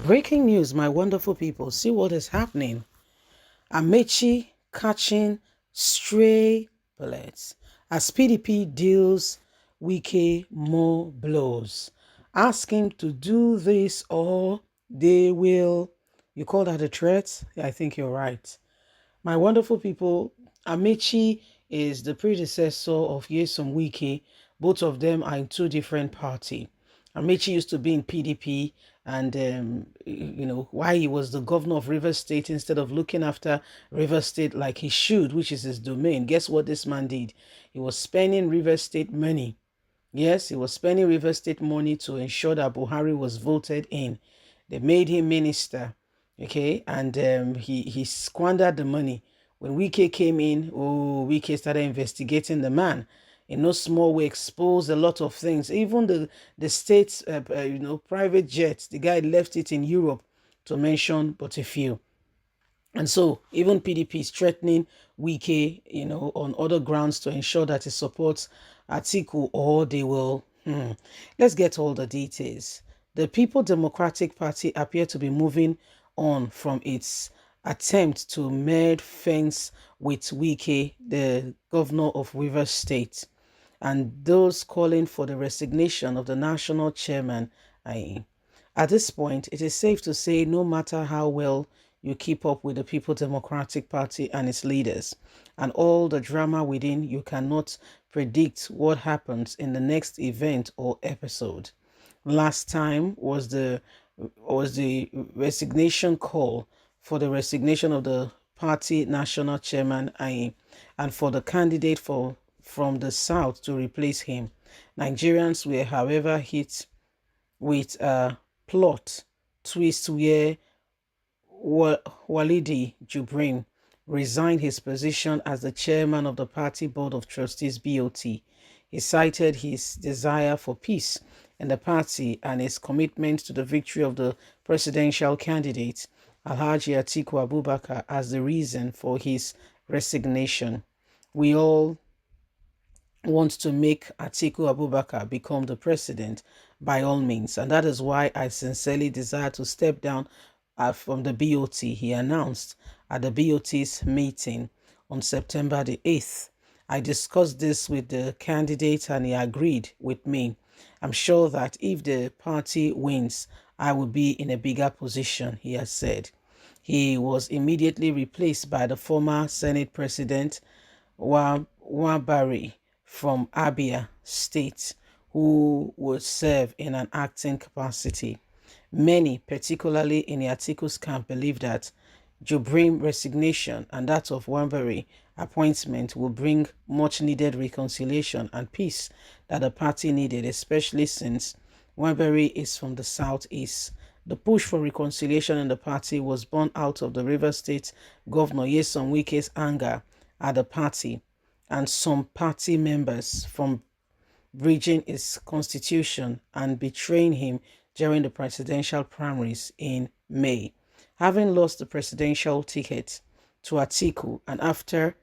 Breaking news, my wonderful people. See what is happening. Amechi catching stray bullets as PDP deals Wike more blows. Ask him to do this or they will. You call that a threat? I think you're right. My wonderful people, Amechi is the predecessor of Nyesom Wike. Both of them are in two different parties. Amechi used to be in PDP, and why he was the governor of Rivers State instead of looking after Rivers State like he should, which is his domain. Guess what this man did? He was spending Rivers State money. Yes, he was spending Rivers State money to ensure that Buhari was voted in. They made him minister, okay, and he squandered the money. When Wike came in, Wike started investigating the man. In no small way, exposed a lot of things. Even the state's private jets. The guy left it in Europe, to mention but a few. And so even PDP is threatening Wike, on other grounds to ensure that it supports Atiku, or they will. Let's get all the details. The People Democratic Party appear to be moving on from its attempt to mend fence with Wike, the governor of Rivers State, and those calling for the resignation of the national chairman. At this point, it is safe to say no matter how well you keep up with the People Democratic Party and its leaders and all the drama within, you cannot predict what happens in the next event or episode. Last time was the resignation call for the resignation of the party national chairman and for the candidate from the south to replace him. Nigerians were, however, hit with a plot twist where Walidi Jibrin resigned his position as the chairman of the party board of trustees BOT. He cited his desire for peace in the party and his commitment to the victory of the presidential candidate, Alhaji Atiku Abubakar, as the reason for his resignation. We all want to make Atiku Abubakar become the president by all means, and that is why I sincerely desire to step down from the BOT, he announced at the BOT's meeting on September the 8th. I discussed this with the candidate and he agreed with me. I'm sure that if the party wins, I will be in a bigger position, he has said. He was immediately replaced by the former Senate President Wabari from Abia State, who would serve in an acting capacity. Many, particularly in the Atiku's camp, believe that Jibrim's resignation and that of Wambari appointment will bring much needed reconciliation and peace that the party needed, especially since Wambari is from the southeast. The push for reconciliation in the party was born out of the Rivers State Governor Nyesom Wike's anger at the party and some party members from breaching his constitution and betraying him during the presidential primaries in May. Having lost the presidential ticket to Atiku and after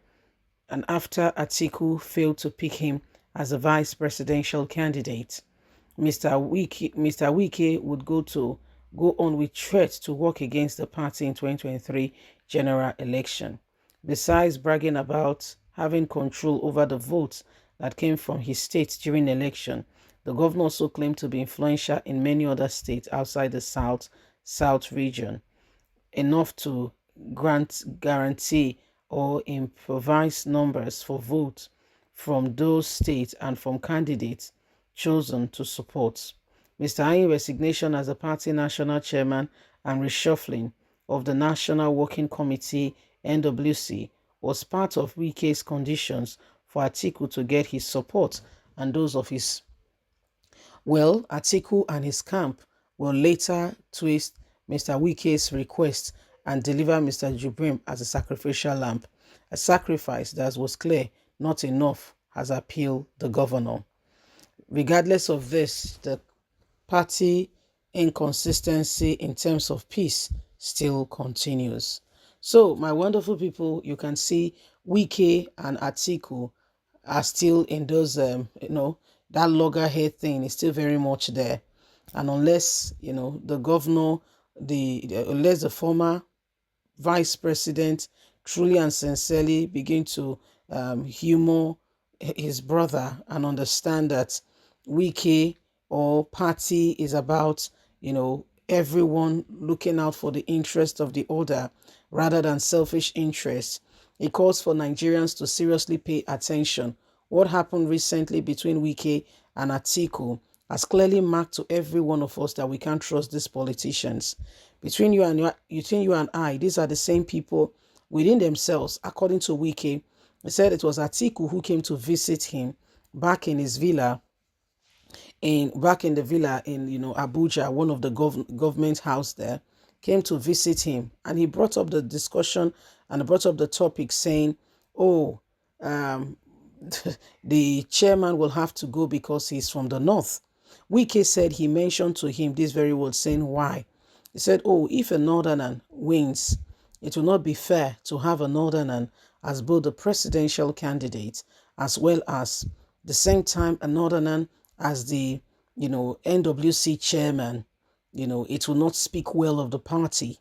Atiku failed to pick him as a vice presidential candidate, Mr. Wike would go on with threats to work against the party in 2023 general election. Besides bragging about having control over the votes that came from his state during the election, the governor also claimed to be influential in many other states outside the South region, enough to guarantee or improvise numbers for votes from those states and from candidates chosen to support. Mr. Ayin's resignation as the party national chairman and reshuffling of the National Working Committee (NWC) was part of Wike's conditions for Atiku to get his support and those of his. Well, Atiku and his camp will later twist Mr. Wike's request and deliver Mr. Jibrim as a sacrificial lamb, a sacrifice that was clear not enough has appealed the governor. Regardless of this, the party inconsistency in terms of peace still continues. So, my wonderful people, you can see Wike and Atiku are still in those, that loggerhead thing is still very much there. And unless, the governor unless the former vice president truly and sincerely begin to humor his brother and understand that Wike or party is about, everyone looking out for the interest of the other rather than selfish interests. It calls for Nigerians to seriously pay attention. What happened recently between Wike and Atiku has clearly marked to every one of us that we can't trust these politicians. Between you and I, these are the same people within themselves. According to Wike, he said it was Atiku who came to visit him back in his villa back in the villa in Abuja, one of the government house there, came to visit him, and he brought up the discussion and brought up the topic saying, "Oh, um, the chairman will have to go because he's from the north." Wike said he mentioned to him this very word, saying why. He said, "Oh, if a northerner wins, it will not be fair to have a northerner as both the presidential candidate as well as the same time a northerner as the NWC chairman. It will not speak well of the party."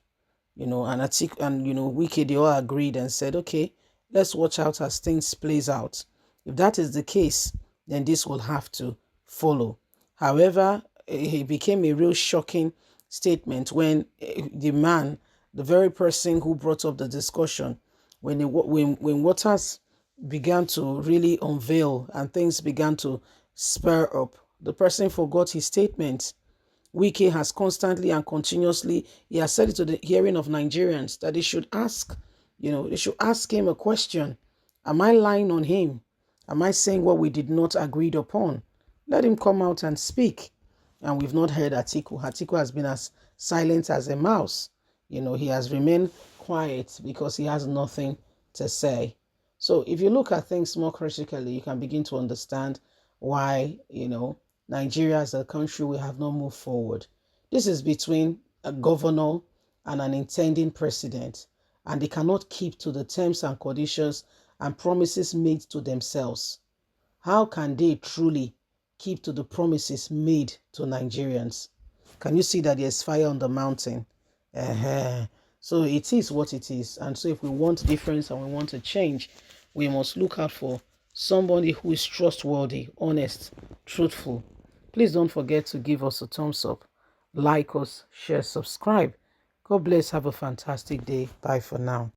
And Atiku and Wike, they all agreed and said, "Okay, let's watch out as things plays out. If that is the case, then this will have to follow." However, it became a real shocking statement when the very person who brought up the discussion, when Waters began to really unveil and things began to spur up, the person forgot his statement. Wike has constantly and continuously, he has said it to the hearing of Nigerians that they should ask him a question. Am I lying on him? Am I saying what we did not agreed upon? Let him come out and speak. And we've not heard Atiku. Atiku has been as silent as a mouse. He has remained quiet because he has nothing to say. So if you look at things more critically, you can begin to understand why, Nigeria as a country, we have not moved forward. This is between a governor and an intending president, and they cannot keep to the terms and conditions and promises made to themselves. How can they truly keep to the promises made to Nigerians? Can you see that there's fire on the mountain? So it is what it is. And so if we want difference and we want to change, we must look out for somebody who is trustworthy, honest, truthful. Please don't forget to give us a thumbs up, like us, share, subscribe. God bless. Have a fantastic day. Bye for now.